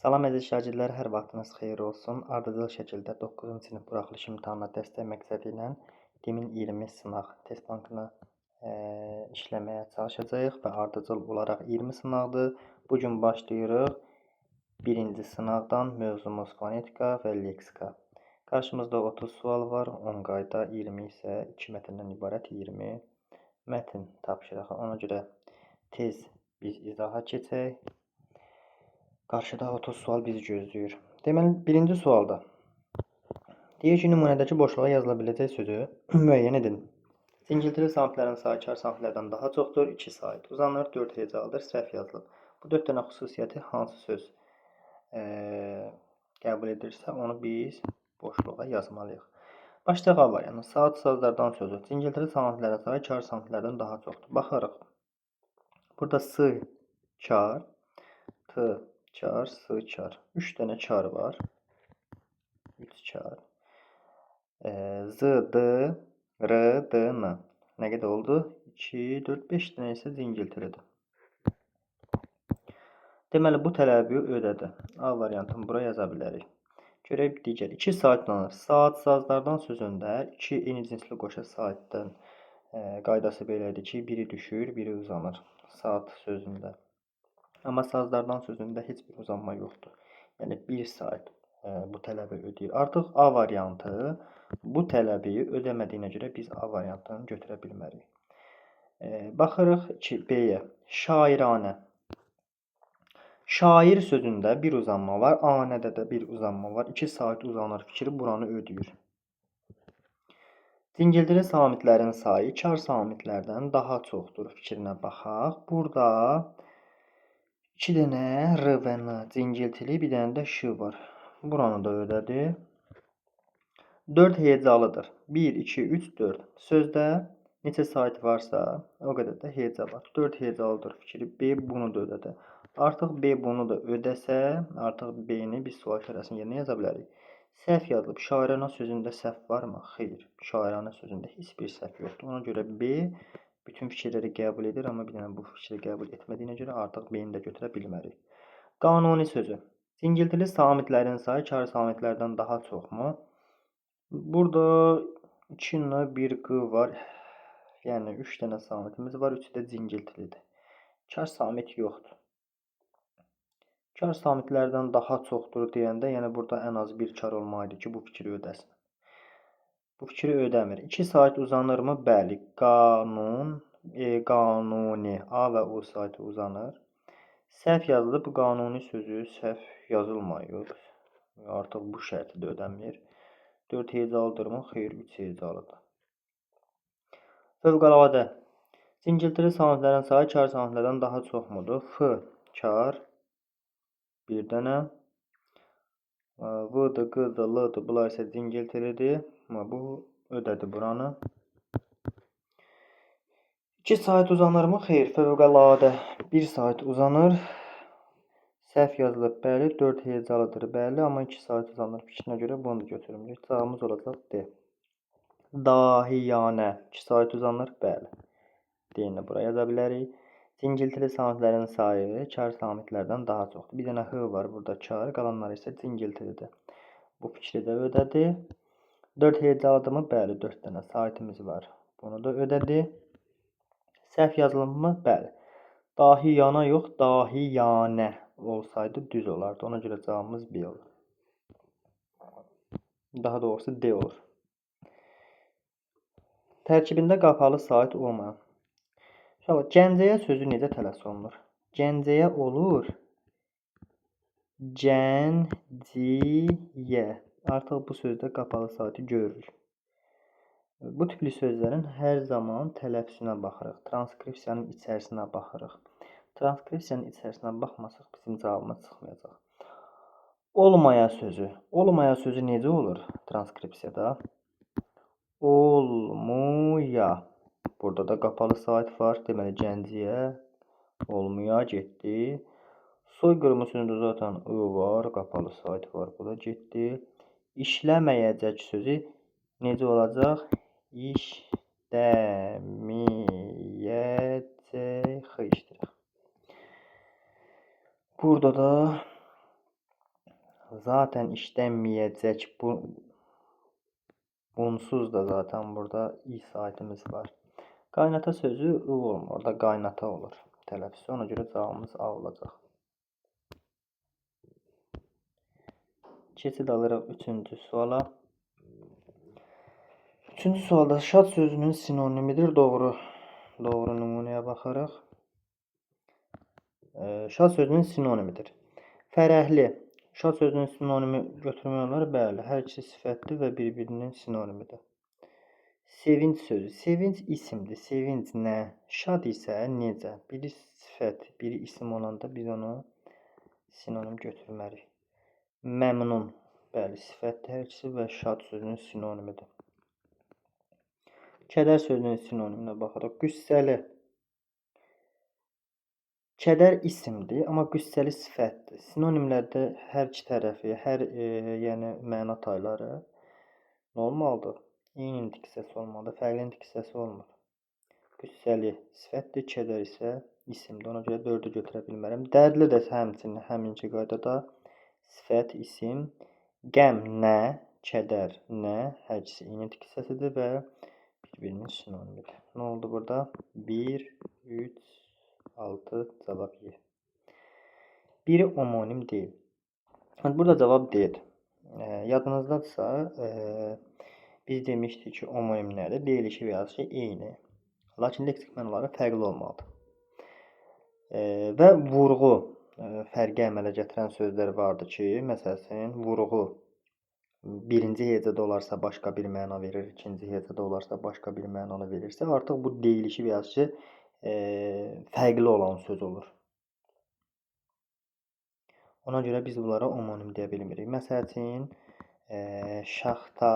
Salam əziz şagirdlər, hər vaxtınız xeyir olsun. Ardıcıl şəkildə 9-cu sinif buraxılış imtahanına dəstək məqsədi ilə 2020 sınaq test bankını işləməyə çalışacağıq və ardıcıl olaraq 20 sınaqdır. Bu gün başlayırıq. Birinci sınaqdan mövzumuz fonetika və leksika. Qarşımızda 30 sual var, 10 qayda, 20 isə 2 mətndən ibarət 20 mətn tapşırıq. Ona görə tez biz izaha keçək. Qarşıda 30 sual bizi gözləyir. Deməli, birinci sualda deyir ki, nümunədəki boşluğa yazıla biləcək sözü müəyyən edin. Zingiltili samitlərin sayı kar samitlərdən daha çoxdur, 2 sayt uzanır, 4 hecalıdır, səhv yazılıb. Bu 4 dənə xüsusiyyəti hansı söz qəbul edirsə, onu biz boşluğa yazmalıyıq. Başlayaq A variantı. Saat sazlardan sözü. Zingiltili samitlərin sayı kar samitlərdən daha çoxdur. Baxarıq. Burada S kar, T kar, S kar. 3 dənə kar var. 3 kar. Z, D, R, D, N. Nə qədər oldu? 2, 4, 5 dənə isə zingiltilidir. Deməli, bu tələbi ödədi. A variantını bura yaza bilərik. Görək digər. 2 saat uzanır. Saat sazlardan sözündə 2 eyni cinsli qoşa saatdən qaydası belədir ki, biri düşür, biri uzanır. Saat sözündə. Amma sazlardan sözündə heç bir uzanma yoxdur. Yəni 1 saat bu tələbi ödəyir. Artıq A variantı bu tələbi ödəmədiyinə görə biz A variantını götürə bilmərik. Baxırıq ki, B-yə. Şairanə. Şair sözündə bir uzanma var, anədə də bir uzanma var. 2 saat uzanır fikri buranı ödəyir. Zingiltili samitlərin sayı kar samitlərdən daha çoxdur fikrinə baxaq. Burada 2 dənə R və N zingiltili, bir dənə də Ş var. Buranı da ödədi. 4 hecalıdır. 1, 2, 3, 4. Sözdə neçə sayt varsa, o qədər də heca var. 4 hecalıdır fikri. B bunu da ödədi. Artıq B bunu da ödəsə, artıq B-ni biz sual işarəsinin yerinə yaza bilərik. Səhv yazılıb. Şairanə sözündə səhv varmı? Xeyr. Şairanə sözündə heç bir səhv yoxdur. Ona görə B bütün fikirləri qəbul edir, amma bir dənə bu fikri qəbul etmədiyinə görə artıq B-ni də götürə bilmərik. Qanuni sözü. Zingiltili samitlərin sayı kar samitlərdən daha çoxmu? Burada 2 N, 1 Q var. Yəni 3 dənə samitimiz var, 3 də zingiltilidir. Kar samit yoxdur. Kar samitlərdən daha çoxdur deyəndə, yəni burada ən az bir kar olmalıdır ki, bu fikri ödəsin. Bu fikri ödəmir. 2 saat uzanırmı? Bəli. Qanuni. A və O saati uzanır. Səhv yazılıb. Bu qanuni sözü səhv yazılmayıb. Artıq bu şərti də ödəmir. 4 hecalıdırmı? Xeyr, 3 hecalıdır. Fövqəladə. Zingiltili samitlərin sayı kar samitlərdən daha çoxmudur? F kar. Bir dənə. V-dır, Q-dır, L-dır. Bunlar isə zingiltilidir. Bu ödədi buranı. 2 saat uzanırmı? Xeyr, fövqəladə. 1 saat uzanır. Səhv yazılıb, bəli. 4 hecalıdır, bəli. Amma 2 saat uzanır fikrinə görə bunu da götürmürük. Cavabımız olacaq D. Dahiyanə. 2 saat uzanır, bəli. D-ni bura yaza bilərik. Zingiltili samitlərin sayı kar samitlərdən daha çoxdur. Bir dənə H var burada kar, qalanları isə zingiltilidir. Bu fikri də ödədi. 4 hecalıdırmı? Bəli, 4 dənə saitimiz var. Bunu da ödədi. Səhv yazılımı? Bəli. Dahiyana yox, dahiyanə olsaydı düz olardı. Ona görə cavabımız B olur. Daha doğrusu D olur. Tərkibində qapalı sait olmayan. Gəncəyə sözü necə tələffüz olunur? Gəncəyə olur. Gənciyə. Artıq bu sözdə qapalı saiti görürük. Bu tipli sözlərin hər zaman tələffüzünə baxırıq. Transkripsiyanın içərisinə baxırıq. Transkripsiyanın içərisinə baxmasaq bizim cavabımız çıxmayacaq. Olmaya sözü. Olmaya sözü necə olur transkripsiyada? Olmuya. Burada da qapalı sait var. Deməli, Gəncəyə olmuya getdi. Soyqırımı sözündə zaten I var. Qapalı sait var. Bu da getdi. İşləməyəcək sözü necə olacaq? İşləməyəcək. Burada da Zaten işlənməyəcək. Bunsuz da zaten burada i saatimiz var. Qaynata sözü ı olmur. Orada qaynata olur tələffüzü. Ona görə cavabımız A olacaq. Keçid alırıq 3-cü suala. 3-cü sualda şad sözünün sinonimidir. Doğru nümunəyə baxarıq. Şad sözünün sinonimidir. Fərəhli. Şad sözünün sinonimi götürmək olar. Bəli, hər ikisi sifətdir və bir-birinin sinonimidir. Sevinç sözü. Sevinç isimdir. Sevinç nə? Şad isə necə? Biri sifət, biri isim olanda biz onu sinonim götürməliyik. Məmnun. Bəli, sifətdir hər ikisi və şad sözünün sinonimidir. Kədər sözünün sinoniminə baxırıq. Qüssəli. Kədər isimdir, amma qüssəli sifətdir. Sinonimlərdə hər iki tərəfi, yəni məna tayları nə olmalıdır? Eyni diksiyası olmalıdır, fərqli diksiyası olmur. Qüssəli sifətdir, kədər isə isimdir. Ona görə 4-ü götürə bilmərəm. Dərdli də həmçinin həminki qaydada sifət, isim. Qəm nə, kədər nə, hər ikisi eyni diksiyasıdır və bir-birinin sinonimidir. Nə oldu burada? 1, 3, 6 cavab Y. Biri omonim deyil. Burada cavab D-dir. Yadınızdadırsa biz demişdik ki, omonim nədir? Deyilişi və yazışı eyni. Lakin leksik mənaları fərqli olmalıdır. Və vurğu fərqi əmələ gətirən sözlər vardır ki, məsələn, vurğu birinci hecədə olarsa başqa bir məna verir, ikinci hecədə olarsa başqa bir mənanı verirsə, artıq bu deyilişi və yazışı fərqli olan söz olur. Ona görə biz bunlara omonim deyə bilmirik. Məsəl üçün, şaxta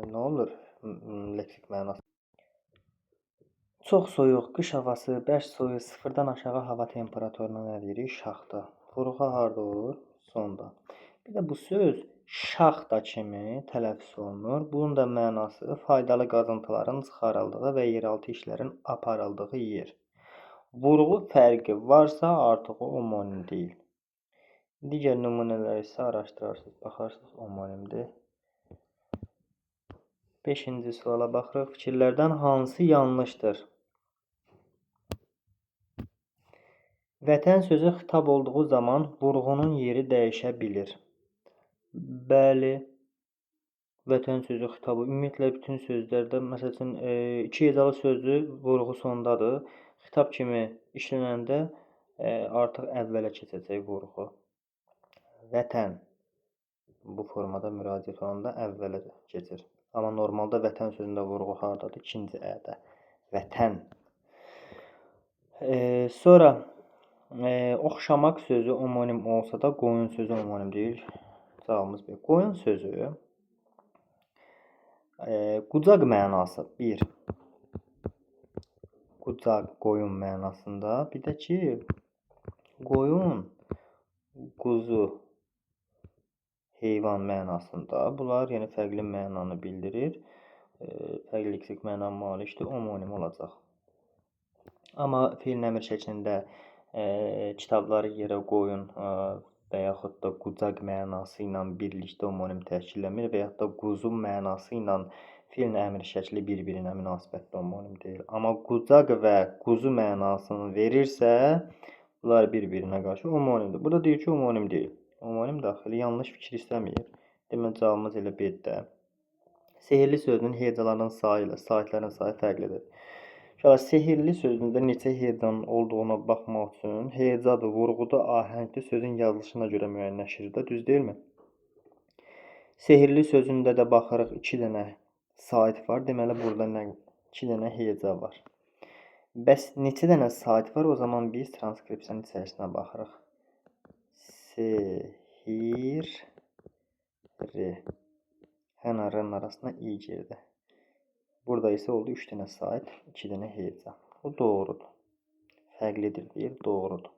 nə olur leksik mənası? Çox soyuq, qış havası, bərk soyuq, sıfırdan aşağı hava temperaturuna nə deyirik? Şaxta. Vurğu harda olur? Sonda. Bir də bu söz şaxta kimi tələffüz olunur. Bunun da mənası faydalı qazıntıların çıxarıldığı və yeraltı işlərin aparıldığı yer. Vurğu fərqi varsa artıq o omonim deyil. Digər nümunələri isə araşdırarsınız, baxarsınız omonimdir. 5-ci suala baxırıq. Fikirlərdən hansı yanlışdır? Vətən sözü xitab olduğu zaman vurğunun yeri dəyişə bilir. Bəli. Vətən sözü xitabı ümumiyyətlə bütün sözlərdə, məsəl üçün, iki hecalı sözü vurğu sondadır. Xitab kimi işlənəndə artıq əvvələ keçəcək vurğu. Vətən bu formada müraciət olanda əvvələ keçir. Amma normalda vətən sözündə vurğu hardadır? İkinci ədə. Vətən. Sonra oxşamaq sözü omonim olsa da qoyun sözü omonim deyil. Cavabımız B. Qoyun sözü qucaq mənası 1. Qucaq, qoyun mənasında. Bir də ki, qoyun, quzu, heyvan mənasında. Bunlar yəni fərqli mənanı bildirir. Fərqli leksik məna malikdir, omonim olacaq. Amma fe'l əmr şəklində kitabları yerə qoyun və yaxud da qucaq mənası ilə birlikdə omonim təşkilləmir və yaxud da quzu mənası ilə fe'l əmr şəkli bir-birinə münasibətdə omonim deyil. Amma qucaq və quzu mənasını verirsə, bunlar bir-birinə qarşı omonimdir. Burada deyir ki, omonim deyil. Omonim daxili yanlış fikir istəmir. Demək cavabımız elə B-dir. Sehirli sözünün hecalarının sayı ilə saitlərin sayı fərqlidir. Sehirli sözündə neçə hecanın olduğuna baxmaq üçün hecadır, vurğuda, ahəngdə sözün yazılışına görə müəyyənləşir də, düz deyilmi? Sehirli sözündə də baxırıq 2 dənə sait var. Deməli, burada 2 dənə heca var. Bəs neçə dənə sait var? O zaman biz transkripsiyanın içərisinə baxırıq. Sehirli. Hənə rənin arasına i girdi. Burada isə oldu 3 dənə sait, 2 dənə heca. Bu doğrudur. Fərqlidir deyir, doğrudur.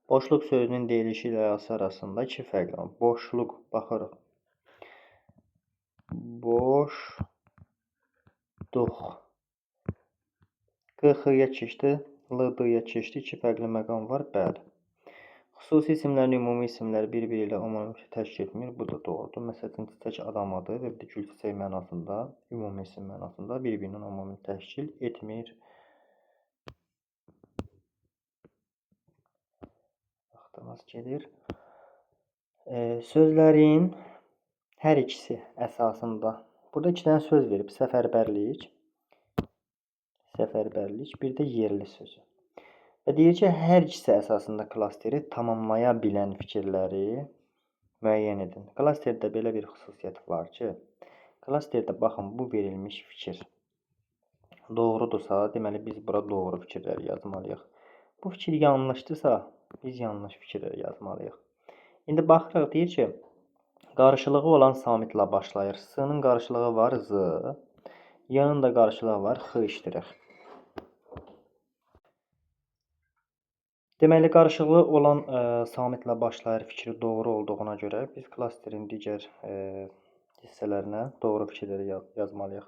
Boşluq sözünün deyilişi ilə yazısı arasında 2 fərq var. Boşluq, baxırıq. Boşduq. Q-xıya keçdi, L-dıya keçdi. 2 fərqli məqam var, bəli. Xüsusi isimlərin ümumi isimlər bir-biri ilə omonim təşkil etmir. Bu da doğrudur. Məsələn, çiçək adam adı və bir də gül çiçək mənasında, ümumi isim mənasında bir-birinin omonim təşkil etmir. Vaxtımız gedir. Sözlərin hər ikisi əsasında. Burada 2 dənə söz verib. Səfərbərlik, bir də yerli sözü. Və deyir ki, hər ikisi əsasında klasteri tamamlaya bilən fikirləri müəyyən edin. Klasterdə belə bir xüsusiyyət var ki, klasterdə baxın, bu verilmiş fikir doğrudursa, deməli biz bura doğru fikirləri yazmalıyıq. Bu fikir yanlışdırsa, biz yanlış fikirləri yazmalıyıq. İndi baxırıq, deyir ki, qarşılığı olan samitlə başlayır. S-nın qarşılığı var Z, Y-nın da qarşılığı var X iştirik. Deməli, qarşılığı olan samitlə başlayır fikri doğru olduğuna görə biz klasterin digər hissələrinə doğru fikirləri yazmalıyıq.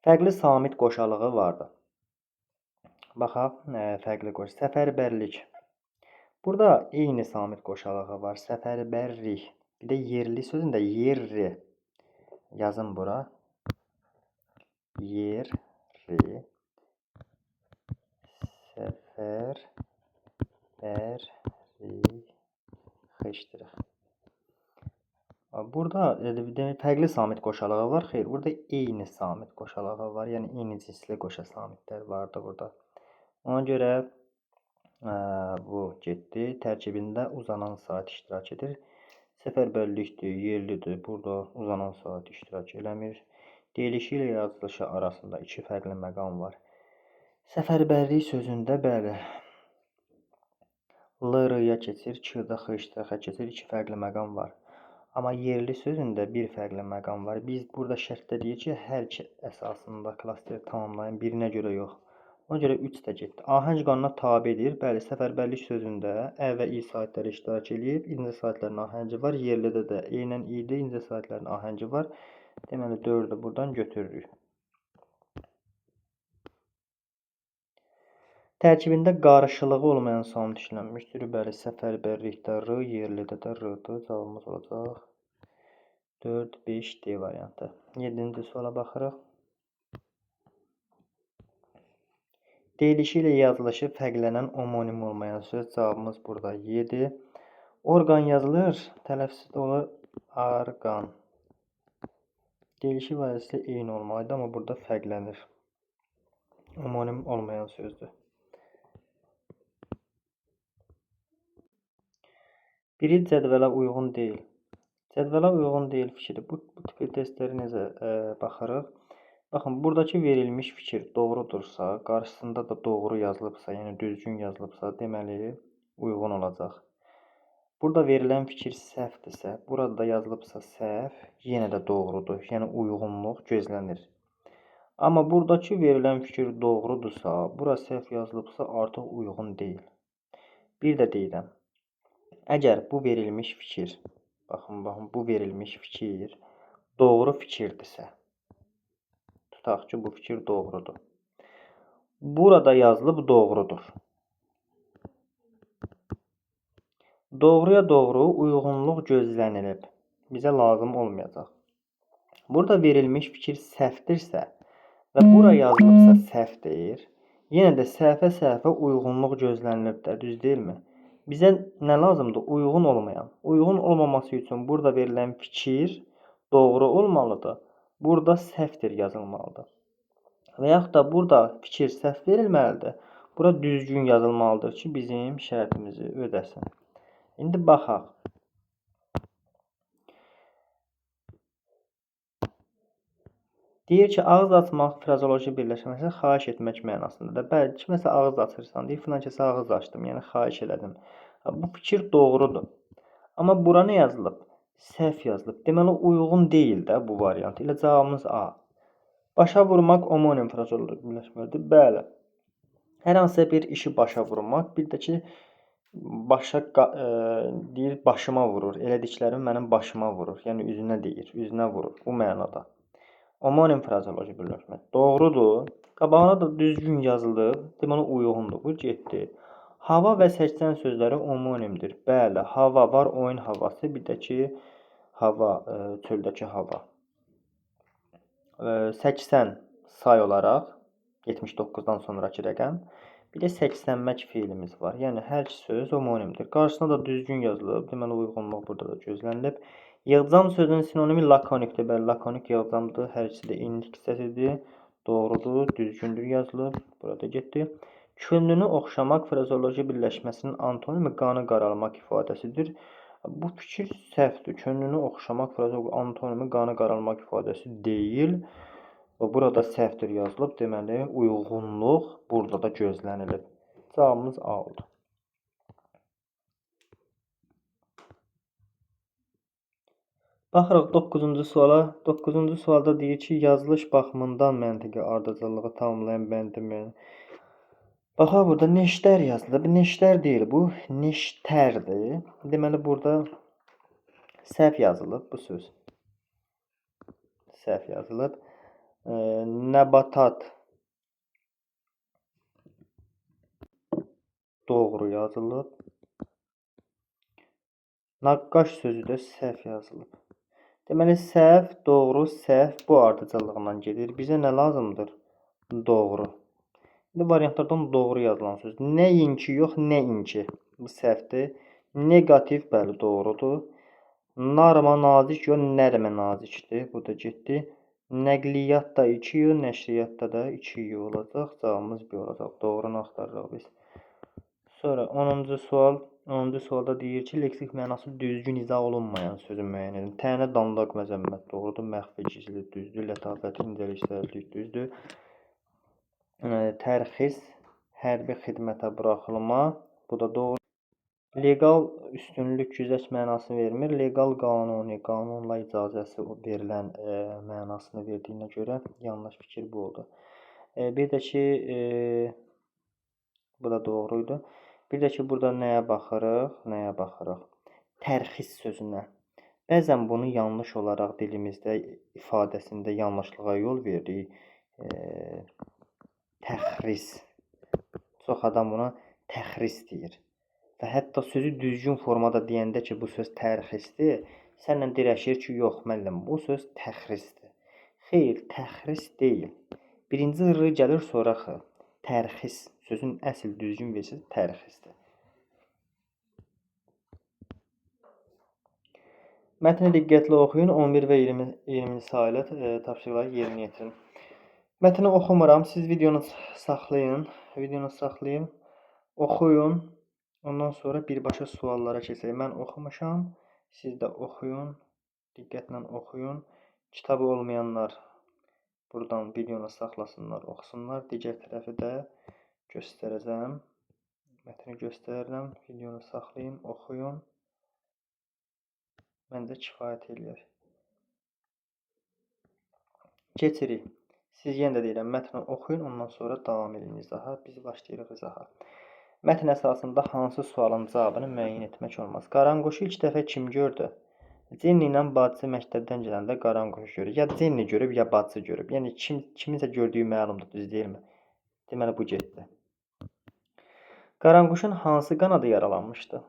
Fərqli samit qoşalığı vardı. Baxaq, fərqli qoş. Səfərbərlik. Burada eyni samit qoşalığı var. Səfərbərlik. Bir də yerli sözündə yerri. Yazın bura. Yerli. Səfərbərlik. Burada fərqli samit qoşalığı var. Xeyr, burada eyni samit qoşalığı var. Yəni eyni cinsli qoşa samitlər vardı burada. Ona görə bu getdi. Tərkibində uzanan saat iştirak edir. Səfərbərlikdir, yerlidir. Burada uzanan saat iştirak eləmir. Deyilişi ilə yazılışı arasında 2 fərqli məqam var. Səfərbərlik sözündə bəli, L-ya keçir, Q-da X-də keçir, 2 fərqli məqam var. Amma yerli sözündə bir fərqli məqam var. Biz burada şərtdə deyir ki, hər iki əsasında klasteri tamamlayın, birinə görə yox. Ona görə 3 də getdi. Ahəng qanuna tabedir. Bəli, səfərbərlik sözündə ə və i saitləri iştirak eləyib. İncə saitlərin ahəngi var. Yerlidə də eynən i'dir. İncə saitlərin ahəngi var. Deməli, 4-ü buradan götürürük. Tərkibində qarşılığı olmayan samit işlənmişdir. Bəli, səfərbərlikdə R, yerlidə də R-dır. Cavabımız olacaq 4, 5, D variantı. 7-ci suala baxırıq. Deyilişi ilə yazılışı fərqlənən omonim olmayan söz. Cavabımız burada 7. Orqan yazılır, tələffüzdə olur arqan. Deyilişi vasitəsilə eyni olmalıdır, amma burada fərqlənir. Omonim olmayan sözdür. Biri cədvələ uyğun deyil. Cədvələ uyğun deyil fikri. Bu tip testləri necə baxırıq? Baxın, buradakı verilmiş fikir doğrudursa, qarşısında da doğru yazılıbsa, yəni düzgün yazılıbsa, deməli uyğun olacaq. Burada verilən fikir səhvdirsə, burada da yazılıbsa səhv, yenə də doğrudur. Yəni uyğunluq gözlənir. Amma buradakı verilən fikir doğrudursa, bura səhv yazılıbsa artıq uyğun deyil. Bir də deyirəm. Əgər bu verilmiş fikir, baxın, bu verilmiş fikir doğru fikirdirsə, tutaq ki, bu fikir doğrudur. Burada yazılıb doğrudur. Doğruya doğru uyğunluq gözlənilib. Bizə lazım olmayacaq. Burada verilmiş fikir səhvdirsə və bura yazılıbsa səhvdir, yenə də səhvə uyğunluq gözlənilib də, düz deyilmi? Bizə nə lazımdır? Uyğun olmayan. Uyğun olmaması üçün burada verilən fikir doğru olmalıdır. Burada səhvdir yazılmalıdır. Və yaxud da burada fikir səhv verilməlidir. Bura düzgün yazılmalıdır ki, bizim şərtimizi ödəsin. İndi baxaq. Deyir ki, ağız açmaq frazeoloji birləşməsi xahiş etmək mənasındadır. Bəli, kiməsə ağız açırsan, deyir, filan kəsə ağız açdım, yəni xahiş elədim. Bu fikir doğrudur. Amma bura nə yazılıb? Səhv yazılıb. Deməli, uyğun deyil də bu variant. Elə cavabımız A. Başa vurmaq omonim frazeoloji birləşmədir. Bəli. Hər hansısa bir işi başa vurmaq, bir də ki, deyir, başıma vurur. Elədiklərim mənim başıma vurur. Yəni, üzünə deyir, üzünə vurur. Bu mənada. Omonim frazeoloji birləşmə. Doğrudur. Qabağına da düzgün yazılıb. Deməli, uyğundur. Bu getdi. Hava və seçilən sözləri homonimdir. Bəli, hava var, oyun havası, bir də ki, hava, çöldəki hava. 80 say olaraq 79-dan sonraki rəqəm. Bir də səslənmək feilimiz var. Yəni hər iki söz homonimdir. Qarşısına da düzgün yazılıb. Deməli uyğunluq burada da gözlənilib. Yığcam sözünün sinonimi lakonikdir. Bəli, lakonik yığcamdır. Hər ikisi də eyni hissəsidir. Doğrudur, düzgündür yazılıb. Burada getdi. Könlünü oxşamaq frazeoloji birləşməsinin antonimi qanı qaralmaq ifadəsidir. Bu fikir səhvdir. Könlünü oxşamaq frazeoloji antonimi qanı qaralmaq ifadəsi deyil. Burada səhvdir yazılıb. Deməli, uyğunluq burada da gözlənilib. Cavabımız A oldu. Baxırıq 9-cu suala. 9-cu sualda deyir ki, yazılış baxımından məntiqi ardıcıllığı tamamlayan bəndimi. Baxaq, burada neştər yazılıb. Neştər deyil, bu neştərdir. Deməli, burada səhv yazılıb bu söz. Səhv yazılıb. Nəbatat doğru yazılıb. Naqqaş sözü də səhv yazılıb. Deməli, səhv, doğru, səhv bu ardıcıllığından gedir. Bizə nə lazımdır? Doğru. İndi variantlardan doğru yazılan söz. Nəinki yox, nəinki. Bu səhvdir. Negativ, bəli, doğrudur. Narma nazik yox, nərmə nazikdir. Bu da getdi. Nəqliyyat da 2 yox, nəşriyyatda da 2 yox olacaq. Cavabımız bir olacaq. Doğrunu axtarırıq biz. Sonra 10-cu sual. 10-cu sualda deyir ki, leksik mənası düzgün izah olunmayan sözü müəyyən edin. Tənə, danlaq, məzəmmət doğrudur. Məxfi, gizli düzdür. Lətafət, incəlik, səhvlik düzdür. Tərxis, hərbi xidmətə buraxılma. Bu da doğru. Legal üstünlük, güzəşt mənasını vermir. Legal qanuni, qanunla icazəsi verilən mənasını verdiyinə görə yanlış fikir bu oldu. Bir də ki, bu da doğruydu. Bir də ki, burada nəyə baxırıq? Nəyə baxırıq? Tərxis sözünə. Bəzən bunu yanlış olaraq dilimizdə ifadəsində yanlışlığa yol veririk. Təxris. Çox adam buna təxris deyir. Və hətta sözü düzgün formada deyəndə ki, bu söz tərxisdir, sənlə dirəşir ki, yox, müəllim, bu söz təxrisdir. Xeyr, təxris deyil. Birinci r gəlir, sonra x. Tərxis. Sözün əsl düzgün versiyası tərxisdir. Mətni diqqətlə oxuyun. 11 və 20-ci sayılı tapşırıqları yerinə yetirin. Mətni oxumuram. Siz videonu saxlayın. Oxuyun. Ondan sonra birbaşa suallara keçək. Mən oxumuşam. Siz də oxuyun. Diqqətlə oxuyun. Kitabı olmayanlar buradan videonu saxlasınlar, oxusunlar. Digər tərəfi də göstərəcəm. Mətni göstərirəm. Videonu saxlayın, oxuyun. Məncə kifayət eləyər. Keçirik. Siz yenə də deyirəm, mətni oxuyun, ondan sonra davam edin izaha. Biz başlayırıq izaha. Mətn əsasında hansı sualın cavabını müəyyən etmək olmaz? Qaranquşu ilk dəfə kim gördü? Cenni ilə bacısı məktəbdən gələndə qaranquşu görür. Ya Cenni görüb, ya bacısı görüb. Yəni kiminsə gördüyü məlumdur, düz deyilmi? Deməli, bu getdi. Qaranquşun hansı qanadı yaralanmışdı?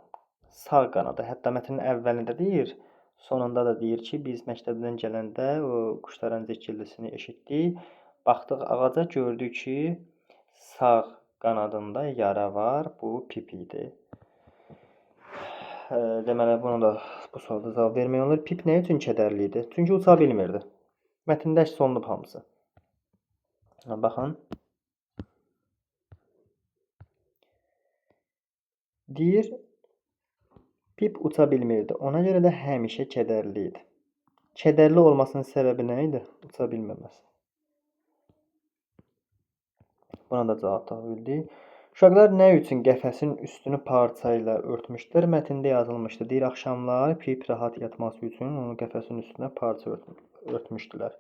Sağ qanadı. Hətta mətnin əvvəlində deyir, sonunda da deyir ki, biz məktəbdən gələndə o quşların zikirlisini eşitdik. Baxdıq ağaca, gördük ki, sağ qanadında yara var. Bu Pip idi. Deməli, bunu da bu sualda cavab vermək olur. Pip nə üçün kədərli idi? Çünki uça bilmirdi. Mətndə əks olunub hamısı. Baxın. Deyir, Pip uça bilmirdi. Ona görə də həmişə kədərli idi. Kədərli olmasının səbəbi nə idi? Uça bilməməsi. Buna da cavab tapa bildik. Uşaqlar nə üçün qəfəsin üstünü parça ilə örtmüşdülər? Mətndə yazılmışdı. Deyir, axşamlar Pip rahat yatması üçün onu qəfəsin üstünə parça örtmüşdülər.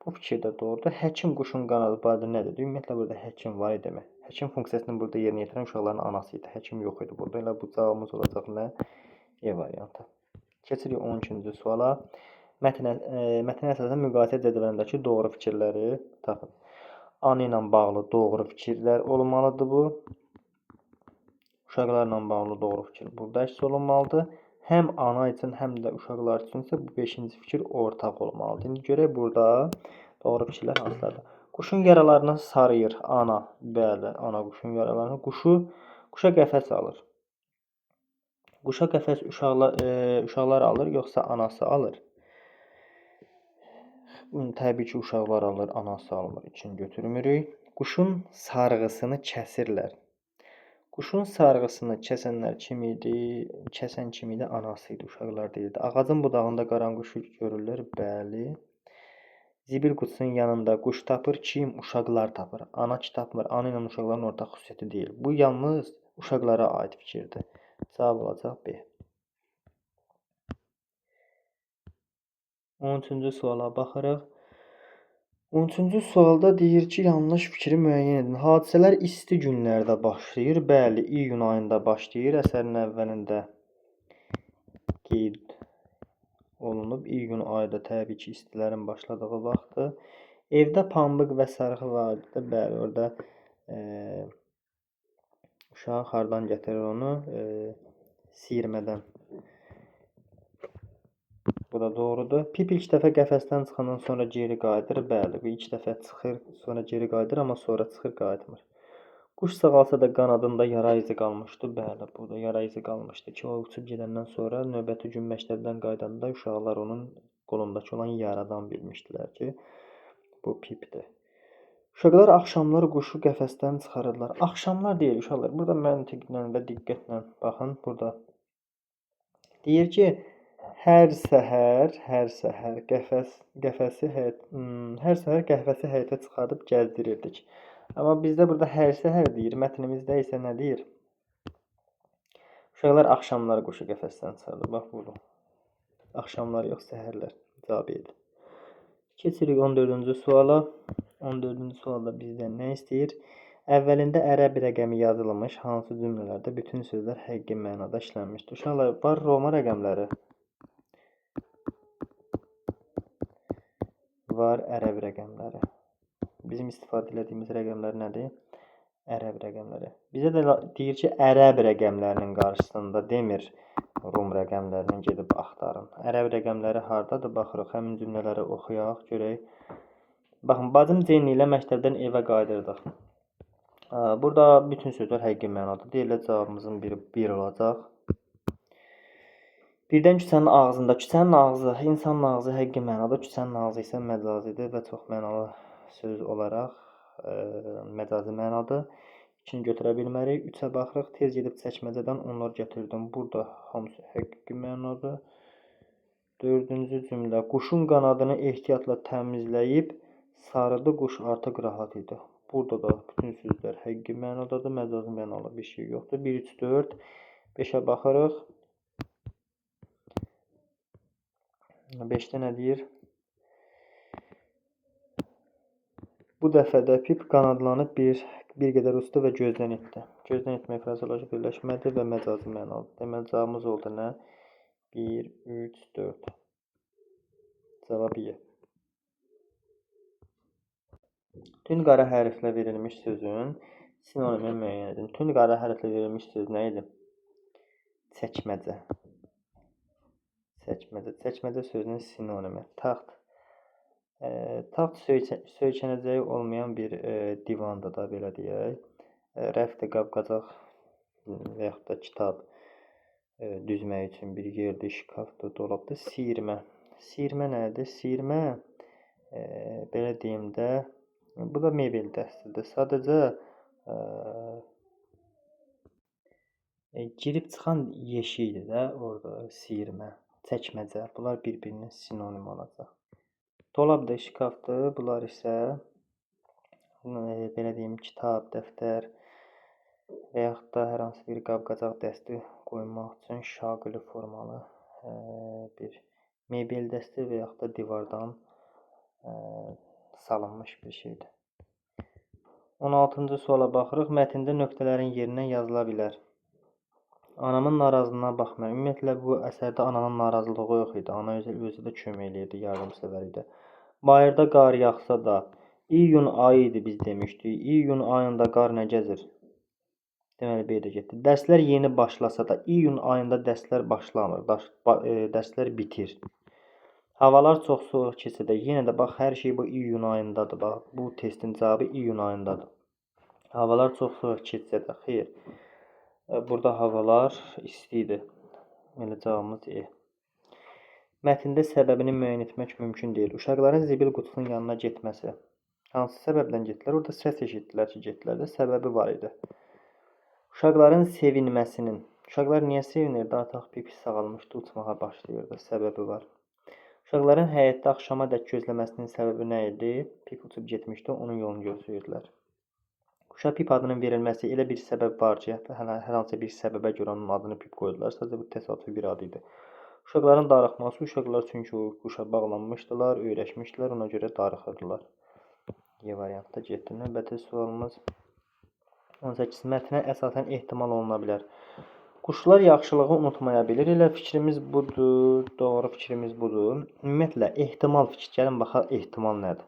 Bu fikir də doğrudur. Həkim quşun qanadı barədə nə dedi? Ümumiyyətlə, burada həkim var idi mi? Həkim funksiyasını burada yerinə yetirən uşaqların anası idi. Həkim yox idi burada. Elə bu cavabımız olacaq nə? E variantı. Keçirik 12-ci suala. Mətnə əsasən müqayisə cədvəlindəki doğru fikirləri tapın. Anı ilə bağlı doğru fikirlər olmalıdır bu. Uşaqlarla bağlı doğru fikir burada əks olunmalıdır. Həm ana üçün, həm də uşaqlar üçün isə bu 5-ci fikir ortaq olmalıdır. İndi görək burada doğru fikirlər hansılardır. Quşun yaralarını sarıyır ana. Bəli, ana quşun yaralarını. Quşa qəfəs alır. Quşa qəfəs uşaqlar alır, yoxsa anası alır? Təbii ki, uşaqlar alır, anası almır. İçin götürmürük. Quşun sarğısını kəsirlər. Quşun sarğısını kəsənlər kim idi? Kəsən kim idi? Anası idi, uşaqlar deyildi. Ağacın budağında qaranquşu görürlər. Bəli. Zibil qutusunun yanında quş tapır. Kim? Uşaqlar tapır. Ana ki tapmır. Ana ilə uşaqların ortaq xüsusiyyəti deyil. Bu yalnız uşaqlara aid fikirdir. Cavab olacaq B. 13-cü suala baxırıq. 13-cü sualda deyir ki, yanlış fikri müəyyən edin. Hadisələr isti günlərdə başlayır. Bəli, iyun ayında başlayır. Əsərin əvvəlində qeyd olunub. İyun ayında təbii ki, istilərin başladığı vaxtdır. Evdə pambıq və sarğı vardı. Bəli, orada uşaq hardan gətirir onu? Siyirmədən. Bu da doğrudur. Pip ilk dəfə qəfəsdən çıxandan sonra geri qayıdır. Bəli, bu ilk dəfə çıxır, sonra geri qayıdır, amma sonra çıxır, qayıtmır. Quş sağalsa da qanadında yara izi qalmışdı. Bəli, burada yara izi qalmışdı ki, o uçub gedəndən sonra növbəti gün məktəbdən qayıdanda uşaqlar onun qolundakı olan yaradan bilmişdilər ki, bu pipdir. Uşaqlar axşamlar quşu qəfəsdən çıxarırlar. Axşamlar deyil uşaqlar. Burada məntiqlə və diqqətlə baxın. Burada deyir ki, hər səhər qəfəsi həyətə çıxardıb gəzdirirdik. Amma bizdə burada hər səhər deyir, mətnimizdə isə nə deyir? Uşaqlar axşamlar quşu qəfəsdən çıxardır. Bax burada. Axşamlar yox, səhərlər cavab edir. Keçirik 14-cü suala. 14-cü sualda bizdən nə istəyir? Əvvəlində ərəb rəqəmi yazılmış hansı cümlələrdə bütün sözlər həqiqi mənada işlənmişdir? Uşaqlar, var Roma rəqəmləri. Var ərəb rəqəmləri. Bizim istifadə etdiyimiz rəqəmlər nədir? Ərəb rəqəmləri. Bizə də deyir ki, ərəb rəqəmlərinin qarşısında demir Rum rəqəmlərinin gedib axtarın. Ərəb rəqəmləri hardadır? Baxırıq, həmin cümlələri oxuyaq, görək. Baxın, bacım Jenny ilə məktəbdən evə qayıdırdıq. Burada bütün sözlər həqiqi mənada. Deyirlər, cavabımızın biri 1 olacaq. Birdən küçənin ağzında. Küçənin ağzı, insanın ağzı həqiqi mənada. Küçənin ağzı isə məcazidir və çox mənalı söz olaraq məcazi mənadır. İkini götürə bilmərik. 3-ə baxırıq. Tez gedib çəkməcədən onlar gətirdim. Burada hamısı həqiqi mənadır. 4-cü cümlə. Quşun qanadını ehtiyatla təmizləyib sarıdı, quş artıq rahat idi. Burada da bütün sözlər həqiqi mənadadır. Məcazi mənalı bir şey yoxdur. 1, 3, 4. 5-ə baxırıq. 5-də nə deyir? Bu dəfə də Pip qanadlanıb bir qədər uçdu və gözdən itdi. Gözdən itmək frazeoloji birləşmədir və məcazi mənalıdır. Deməli, cavabımız oldu nə? 1, 3, 4. Cavab Y. Tün qara hərflə verilmiş sözün sinonimi müəyyən edin. Tün qara hərflə verilmiş söz nə idi? Çəkməcə. Çəkməcə sözünün sinonimi. Taxt. Taxt söykənəcəyi olmayan bir divandır da, belə deyək. Rəfdə, qab-qacaq və yaxud da kitab düzmək üçün bir yerdir, şkafdır, dolabdır. Siyirmə. Siyirmə nədir? Siyirmə, belə deyim də, bu da mebel dəstidir. Sadəcə girib çıxan yeşikdir də orada siyirmə, çəkməcə. Bunlar bir-birinin sinonim olacaq. Dolabdır, şkafdır. Bunlar isə belə deyim, kitab, dəftər və yaxud da hər hansı bir qab-qacaq dəsti qoymaq üçün şaquli formalı bir mebel dəsti və yaxud da divardan salınmış bir şeydir. 16-cı suala baxırıq. Mətndə nöqtələrin yerinə yazıla bilər. Anamın narazılığına baxmayın. Ümumiyyətlə, bu əsərdə ananın narazılığı yox idi. Ana özü də kömək eləyirdi, yardımsevər idi. Bayırda qar yağsa da, iyun ayı idi biz demişdik. İyun ayında qar nə gəzir? Deməli B də getdi. Dərslər yeni başlasa da iyun ayında dərslər başlamır. Dərslər bitir. Havalar çox soyuq keçsə də yenə də bax hər şey bu iyun ayındadır. Bax bu testin cavabı iyun ayındadır. Havalar çox soyuq keçsə də xeyr. Burada havalar istidir. Elə cavabımız E. Mətndə səbəbini müəyyən etmək mümkün deyil. Uşaqların zibil qutusunun yanına getməsi. Hansı səbəbdən getdilər? Orada səs eşitdilər ki, getdilər də səbəbi var idi. Uşaqların sevinməsinin. Uşaqlar niyə sevinirdi? Artıq pipi sağalmışdı, uçmağa başlayırdı. Səbəbi var. Uşaqların həyətdə axşama dək gözləməsinin səbəbi nə idi? Pip uçub getmişdi, onun yolunu gözləyirdilər. Quşa Pip adının verilməsi elə bir səbəb var ki, hər hansı bir səbəbə görə onun adını Pip qoydular. Sadəcə bu təsadüfi bir ad idi. Uşaqların darıxması, uşaqlar çünki o quşa bağlanmışdılar, öyrəşmişdilər, ona görə darıxırdılar. E variantda getdi. Növbəti sualımız 18. Mətnə əsasən ehtimal oluna bilər. Quşlar yaxşılığı unutmaya bilir. Elə fikrimiz budur, doğru fikrimiz budur. Ümumiyyətlə, ehtimal fikir. Gəlin baxaq, ehtimal nədir?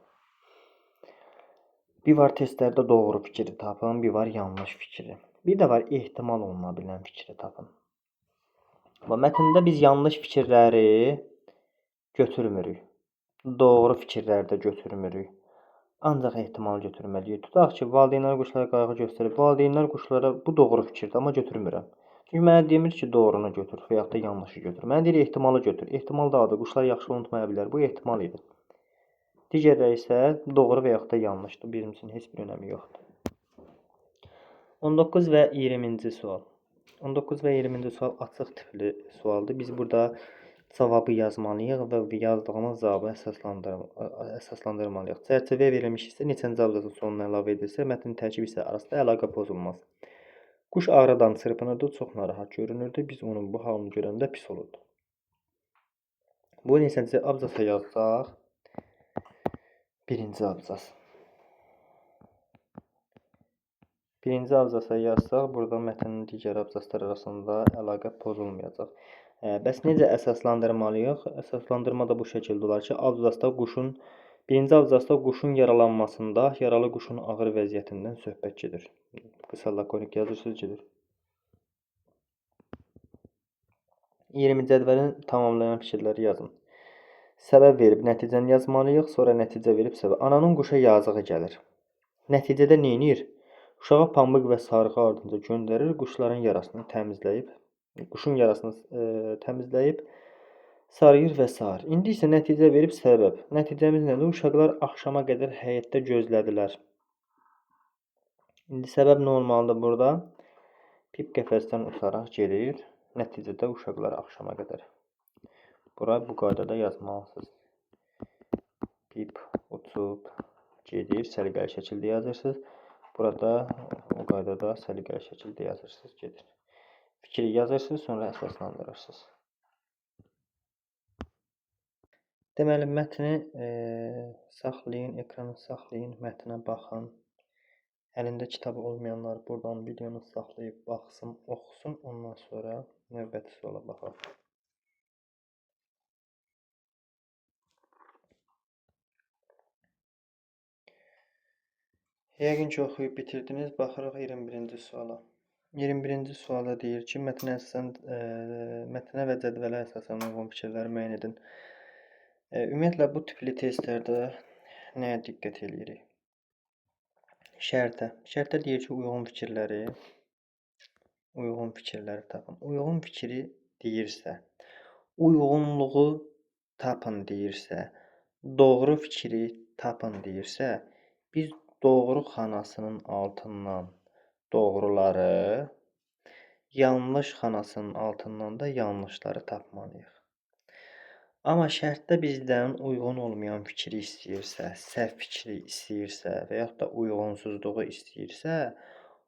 Bir var testlərdə doğru fikri tapın, bir var yanlış fikri. Bir də var ehtimal oluna bilən fikri tapın. Mətndə biz yanlış fikirləri götürmürük. Doğru fikirləri də götürmürük. Ancaq ehtimal götürməliyik. Tutaq ki, valideynlər quşlara qayğı göstərir. Valideynlər quşlara bu doğru fikirdir, amma götürmürəm. Çünki mənə demir ki, doğrunu götür və yaxud da yanlışı götür. Mənə deyir ehtimalı götür. Ehtimal da adı. Quşlar yaxşı unutmaya bilər. Bu ehtimal idi. Digərləri isə doğru və yaxud da yanlışdır. Birincisinin heç bir önəmi yoxdur. 19 və 20-ci sual. 19 və 20-ci sual açıq tipli sualdır. Biz burada cavabı yazmalıyıq və yazdığımız cavabı əsaslandırmalıyıq. Çərçivə verilmiş isə neçənci abzasın sonuna əlavə edilsə, mətnin tərkib hissələri arasında əlaqə pozulmaz. Quş ağrıdan çırpınırdı, çox narahat görünürdü. Biz onun bu halını görəndə pis olurdu. Bu neçənci abzasa yazsaq? Birinci abzas. Birinci abzasa yazsaq, burada mətnin digər abzaslar arasında əlaqə pozulmayacaq. Bəs necə əsaslandırmalıyıq? Əsaslandırma da bu şəkildə olar ki, birinci abzasda quşun yaralanmasında yaralı quşun ağır vəziyyətindən söhbət gedir. Qısa lakonik yazırsınız, gedir. 20 cədvəlin tamamlayan fikirləri yazın. Səbəb verib nəticəni yazmalıyıq, sonra nəticə verib səbəb. Ananın quşa yazığı gəlir. Nəticədə nə edir? Uşağa pambıq və sarğı ardınca göndərir, quşun yarasını təmizləyib, sarıyır və s. İndi isə nəticə verib səbəb. Nəticəmiz nədir? Uşaqlar axşama qədər həyətdə gözlədilər. İndi səbəb nə olmalıdır burada? Pip qəfəsdən uçaraq gedir. Nəticədə uşaqlar axşama qədər. Bura bu qaydada yazmalısınız. Pip uçub gedir. Səliqəli şəkildə yazırsınız. Burada bu qaydada səliqəli şəkildə yazırsınız. Gedir. Fikri yazırsınız, sonra əsaslandırırsınız. Deməli, mətni saxlayın, ekranı saxlayın, mətnə baxın. Əlində kitabı olmayanlar buradan videonu saxlayıb baxsın, oxusun, ondan sonra növbəti suala baxaq. Yəqin ki, oxuyub bitirdiniz. Baxırıq 21-ci suala. 21-ci sualda deyir ki, mətnə və cədvələ əsasən uyğun fikirləri müəyyən edin. Ümumiyyətlə, bu tipli testlərdə nəyə diqqət edirik? Şərtə. Şərtdə deyir ki, uyğun fikirləri tapın. Uyğun fikri deyirsə, uyğunluğu tapın deyirsə, doğru fikri tapın deyirsə, biz doğru xanasının altından doğruları, yanlış xanasının altından da yanlışları tapmalıyıq. Amma şərtdə bizdən uyğun olmayan fikri istəyirsə, səhv fikri istəyirsə və yaxud da uyğunsuzluğu istəyirsə,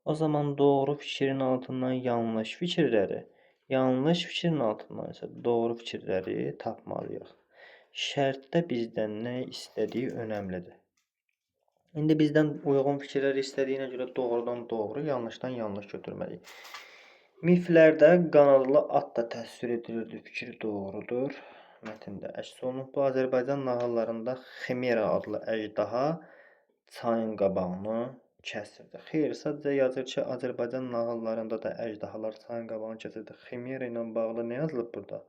o zaman doğru fikrin altından yanlış fikirləri, yanlış fikrin altından isə doğru fikirləri tapmalıyıq. Şərtdə bizdən nə istədiyi önəmlidir. İndi bizdən uyğun fikirlər istədiyinə görə doğrudan doğru, yanlışdan yanlış götürməliyik. Miflərdə qanadlı at da təsvir edilirdi, fikir doğrudur. Mətndə əks olunub. Bu Azərbaycan nağıllarında Ximera adlı əjdaha çayın qabağını kəsirdi. Xeyr, sadəcə yazır ki, Azərbaycan nağıllarında da əjdahalar çayın qabağını kəsirdi. Ximera ilə bağlı nə yazılıb burada?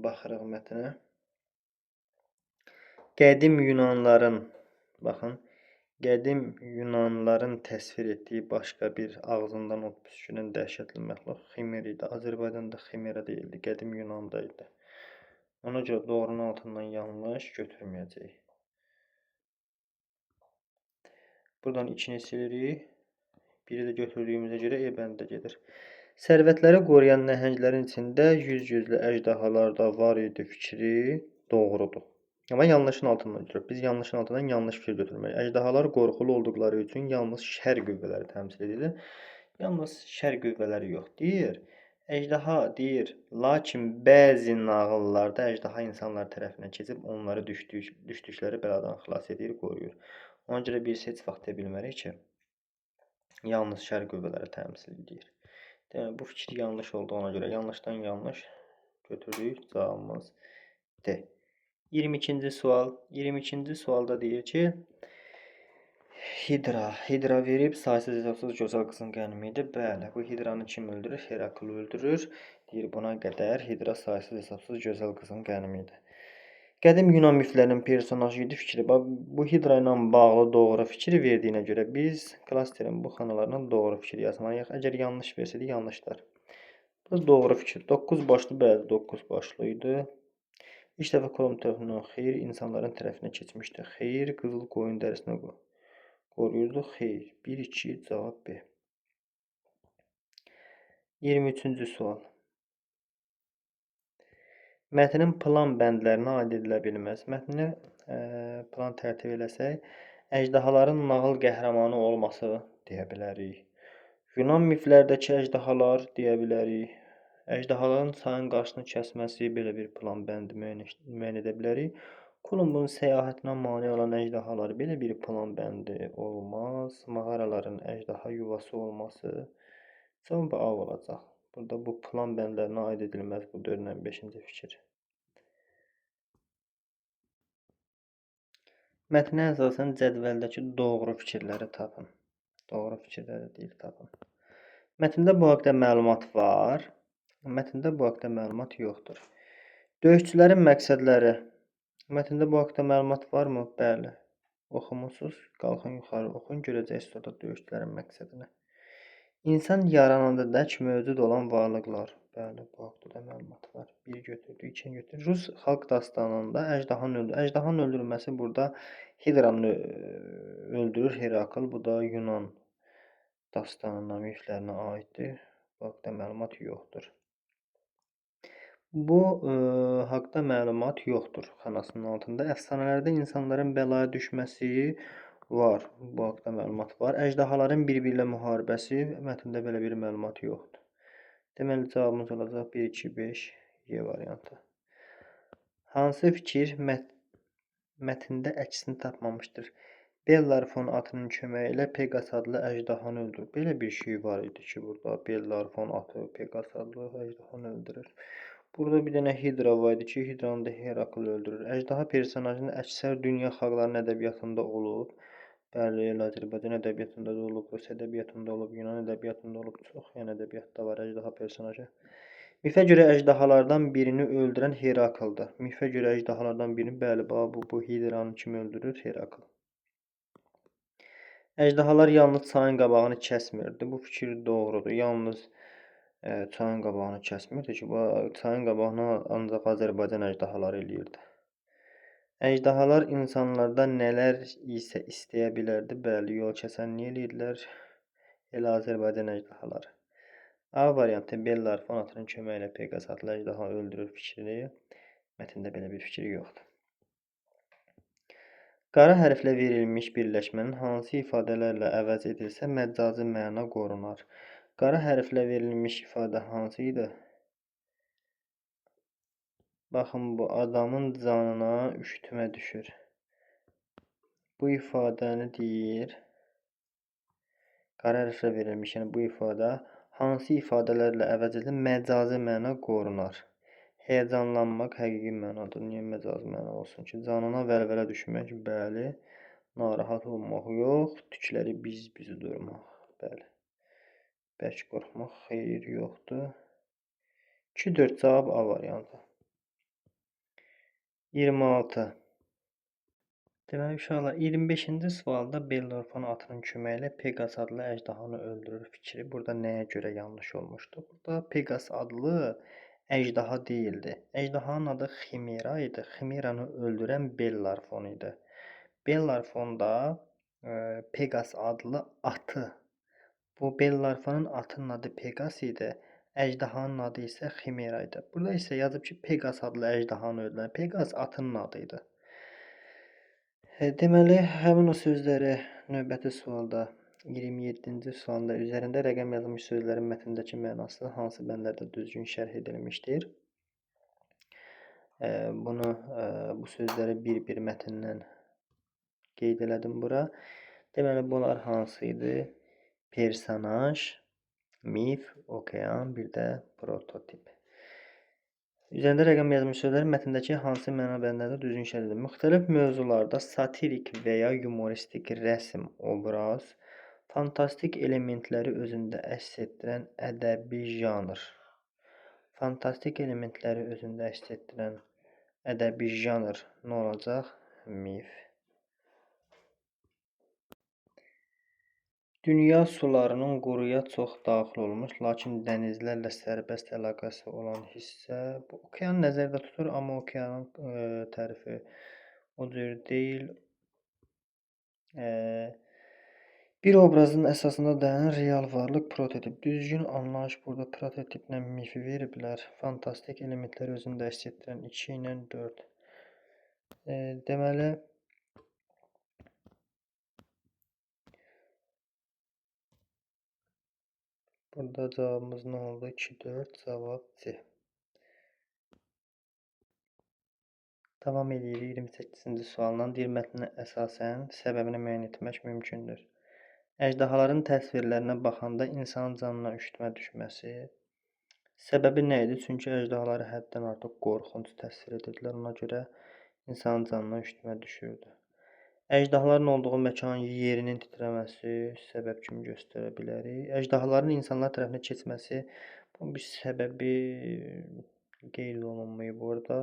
Baxırıq mətnə. Qədim Yunanların, baxın, qədim Yunanların təsvir etdiyi başqa bir ağzından ot püskürən dəhşətli məxluq Ximera idi. Azərbaycanda Ximera deyildi, qədim Yunanda idi. Ona görə doğrunun altından yanlış götürməyəcəyik. Buradan 2-ni silirik. Biri də götürdüyümüzə görə E bəndə gedir. Sərvətləri qoruyan nəhənglərin içində yüz gözlü əjdahalar da var idi fikri doğrudur. Amma yanlışın altından götürüb. Biz yanlışın altından yanlış fikir götürməliyik. Əjdahalar qorxulu olduqları üçün yalnız şər qüvvələri təmsil edir. Yalnız şər qüvvələri yox deyir. Əjdaha deyir, lakin bəzi nağıllarda əjdaha insanlar tərəfindən keçib onları düşdükləri bəladan xilas edir, qoruyur. Ona görə biz heç vaxt deyə bilmərik ki, yalnız şər qüvvələri təmsil edir. Demək, bu fikir yanlış olduğuna görə yanlışdan yanlış götürdük. Cavabımız D. 22-ci sual. 22-ci sualda deyir ki, Hidra verib saysız hesabsız gözəl qızın qənimi idi. Bəli, bu hidranı kim öldürür? Herakl öldürür. Deyir, buna qədər hidra saysız hesabsız gözəl qızın qənimi idi. Qədim Yunan miflərinin personajı idi fikri. Bu hidra ilə bağlı doğru fikir verdiyinə görə biz klasterin bu xanalarına doğru fikir yazmalıyıq. Əgər yanlış versəydi, yanlışlar. Bu doğru fikir. 9 başlı, bəli, 9 başlı idi. İlk dəfə kolon tərəfindən xeyir, insanların tərəfinə keçmişdi. Xeyir, qızıl qoyun dərisinə qoruyurdu. Xeyr. 1-2 cavab B. 23-cü sual. Mətnin plan bəndlərinə aid edilə bilməz. Mətni plan tərtib eləsək, əjdahaların nağıl qəhrəmanı olması deyə bilərik. Yunan miflərdəki əjdahalar deyə bilərik. Əjdahaların çayın qarşısını kəsməsi belə bir plan bəndi müəyyən edə bilərik. Kolumbun səyahətinə mane olan əjdahalar belə bir plan bəndi olmaz. Mağaraların əjdaha yuvası olması cavab A olacaq. Burada bu plan bəndlərinə aid edilməz bu 4-dən 5-ci fikir. Mətnə əsasən cədvəldəki doğru fikirləri tapın. Doğru fikirləri deyil, tapın. Mətndə bu haqda məlumat var. Mətndə bu haqda məlumat yoxdur. Döyüşçülərin məqsədləri. Mətndə bu haqda məlumat varmı? Bəli. Oxumursuz, qalxın yuxarı oxuyun, görəcəksiniz orada döyüşçülərin məqsədini. İnsan yaranandadək mövcud olan varlıqlar. Bəli, bu haqda da məlumat var. 1 götürdük, 2 götürdük. Rus xalq dastanında əjdahanın öldürülməsi burada Hidranı öldürür Herakl. Bu da Yunan dastanına, miflərinə aiddir. Bu haqda məlumat yoxdur. Bu haqda məlumat yoxdur xanasının altında. Əfsanələrdə insanların bəlaya düşməsi var. Bu haqda məlumat var. Əjdahaların bir-biri ilə müharibəsi, mətndə belə bir məlumat yoxdur. Deməli, cavabımız olacaq 1, 2, 5, Y variantı. Hansı fikir mətndə əksini tapmamışdır? Bellarfon atının köməyi ilə Peqas adlı əjdahanı öldürür. Belə bir şey var idi ki, burada Bellarfon atı Peqas adlı əjdahanı öldürür. Burada bir dənə Hidra var idi ki, Hidranı da Herakl öldürür. Əjdaha personajının əksər dünya xalqlarının ədəbiyyatında olub. Bəli, Azərbaycan ədəbiyyatında da olub, Rus ədəbiyyatında olub, Yunan ədəbiyyatında olub, çox yəni ədəbiyyatda var əjdaha personajı. Mifə görə əjdahalardan birini öldürən Herakldır. Mifə görə əjdahalardan birini, bəli, bu Hidranı kim öldürür? Herakl. Əjdahalar yalnız çayın qabağını kəsmirdi. Bu fikir doğrudur. Yalnız çayın qabağını kəsmirdi ki, bu çayın qabağını ancaq Azərbaycan əjdahaları eləyirdi. Əjdahalar insanlardan nələr isə istəyə bilərdi? Bəli, yol kəsənliyi eləyirdilər. Elə Azərbaycan əjdahaları. A variantı Bellarfon atının köməyi ilə Peqas adlı əjdaha öldürür fikrini. Mətndə belə bir fikir yoxdur. Qara hərflə verilmiş birləşmənin hansı ifadələrlə əvəz edilsə məcazi məna qorunar? Qara hərflə verilmiş ifadə hansı idi? Baxın, bu adamın canına üşütmə düşür. Bu ifadəni deyir. Qara hərflə verilmiş, yəni bu ifadə hansı ifadələrlə əvəz edilir? Məcazi məna qorunar. Həyəcanlanmaq həqiqi mənadır. Niyə məcazi məna olsun ki? Canına vəlvələ düşmək, bəli. Narahat olmaq yox, tükləri biz durmaq. Bəli. Bərk qorxmaq xeyir yoxdur. 2-4 cavab A variantı. 26. Deməli uşaqlar 25-ci sualda Bellerofon atının köməyi ilə Peqas adlı əjdahanı öldürür fikri burada nəyə görə yanlış olmuşdu? Burada Peqas adlı əjdaha deyildi. Əjdahanın adı Ximera idi. Ximeranı öldürən Bellerofon idi. Bellerofon da Peqas adlı atı. Bu Bellerfonun atının adı Peqas idi. Əjdahanın adı isə Ximera idi. Burada isə yazıb ki, Peqas adlı əjdahanı öldürən. Peqas atının adı idi. Deməli, həmin o sözləri növbəti sualda 27-ci sualda üzərində rəqəm yazılmış sözlərin mətndəki mənası hansı bəndlərdə düzgün şərh edilmişdir? Bunu bu sözləri bir-bir mətndən qeyd elədim bura. Deməli, bunlar hansı idi? Personaj, mif, okean, bir də prototip. Üzərində rəqəm yazılmış sözlərin mətndəki hansı məna bəndlərdə düzgün şərh edilir? Müxtəlif mövzularda satirik və ya yumoristik rəsm, obraz, fantastik elementləri özündə əks etdirən ədəbi janr. Fantastik elementləri özündə əks etdirən ədəbi janr nə olacaq? Mif. Dünya sularının quruya çox daxil olmuş, lakin dənizlərlə sərbəst əlaqəsi olan hissə bu okeanı nəzərdə tutur, amma okeanın tərifi o cür deyil. Bir obrazın əsasında dayanan real varlıq prototip. Düzgün anlayış burada prototiplə mifi veriblər. Fantastik elementləri özündə əks etdirən 2 ilə 4. Deməli burada cavabımız nə oldu? 2-4 cavab C. Davam edirik 28-ci sualdan. Dil mətninə əsasən səbəbini müəyyən etmək mümkündür. Əjdahaların təsvirlərinə baxanda insan canına üşütmə düşməsi. Səbəbi nə idi? Çünki əjdahaları həddən artıq qorxunc təsvir edirdilər. Ona görə insan canına üşütmə düşürdü. Əjdahaların olduğu məkanın yerinin titrəməsi səbəb kimi göstərə bilərik. Əjdahaların insanlar tərəfinə keçməsi bu bir səbəbi qeyd olunmayıb orada.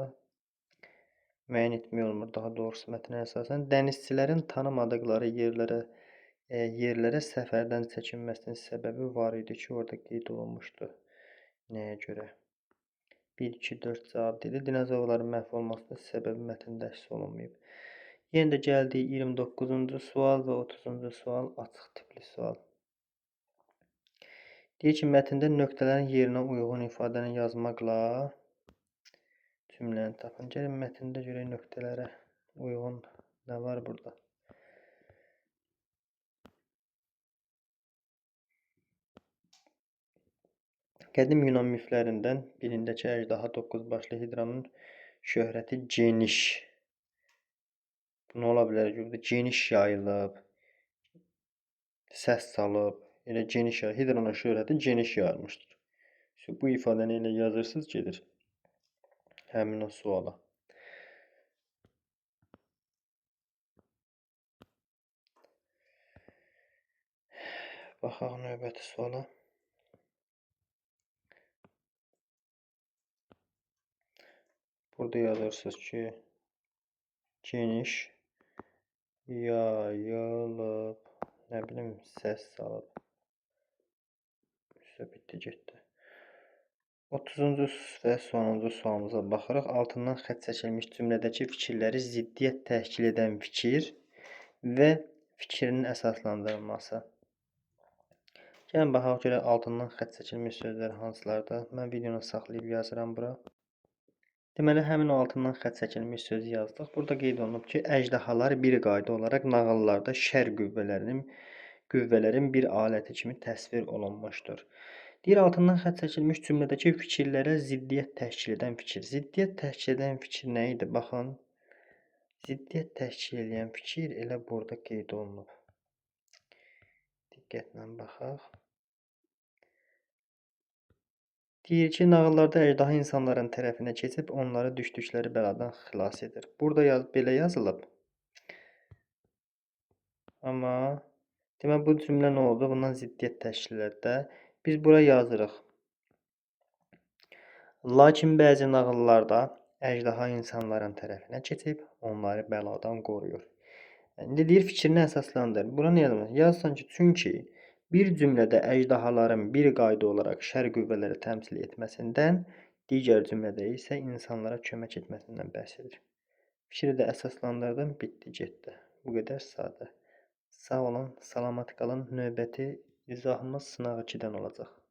Müəyyən etmək olmur daha doğrusu mətnə əsasən. Dənizçilərin tanımadıqları yerlərə səfərdən çəkinməsinin səbəbi var idi ki, orada qeyd olunmuşdu. Nəyə görə? 1-2-4 cavab dedi. Dinozavrların məhv olmasının səbəbi mətndə əks olunmayıb. Yenə də gəldik 29-cu sual və 30-cu sual açıq tipli sual. Deyir ki, mətndə nöqtələrin yerinə uyğun ifadəni yazmaqla cümləni tapın. Gəlin mətndə görək nöqtələrə uyğun nə var burada? Qədim Yunan miflərindən birindəki əjdaha 9 başlı hidranın şöhrəti geniş. Bu nə ola bilər ki, burada geniş yayılıb, səs salıb, elə geniş yayılıb, hidranın şöhrəti geniş yayılmışdır. Bu ifadəni elə yazırsınız gedir həmin o suala. Baxaq növbəti suala. Burada yazırsınız ki, geniş yayılıb, nə bilim, səs salıb. Bitdi, getdi. 30-cu və sonuncu sualımıza baxırıq. Altından xətt çəkilmiş cümlədəki fikirləri ziddiyyət təşkil edən fikir və fikrin əsaslandırılması. Gəlin baxaq görək altından xətt çəkilmiş sözlər hansılardır. Mən videonu saxlayıb yazıram bura. Deməli, həmin o altından xətt çəkilmiş sözü yazdıq. Burada qeyd olunub ki, əjdahalar bir qayda olaraq nağıllarda şər qüvvələrin bir aləti kimi təsvir olunmuşdur. Deyir, altından xətt çəkilmiş cümlədəki fikirlərə ziddiyyət təşkil edən fikir. Ziddiyyət təşkil edən fikir nə idi? Baxın, ziddiyyət təşkil edən fikir elə burada qeyd olunub. Diqqətlə baxaq. Deyir ki, nağıllarda əjdaha insanların tərəfinə keçib onları düşdükləri bəladan xilas edir. Burada belə yazılıb. Amma demək bu cümlə nə oldu? Bundan ziddiyyət təşkil edir də. Biz bura yazırıq. Lakin bəzi nağıllarda əjdaha insanların tərəfinə keçib onları bəladan qoruyur. İndi deyir fikrini əsaslandır. Bura nə yazılır? Yazsan ki, çünki bir cümlədə əjdahaların bir qayda olaraq şər qüvvələri təmsil etməsindən, digər cümlədə isə insanlara kömək etməsindən bəhs edir. Fikri də əsaslandırdım, bitdi, getdi. Bu qədər sadə. Sağ olun, salamat qalın. Növbəti izahımız sınaq 2-dən olacaq.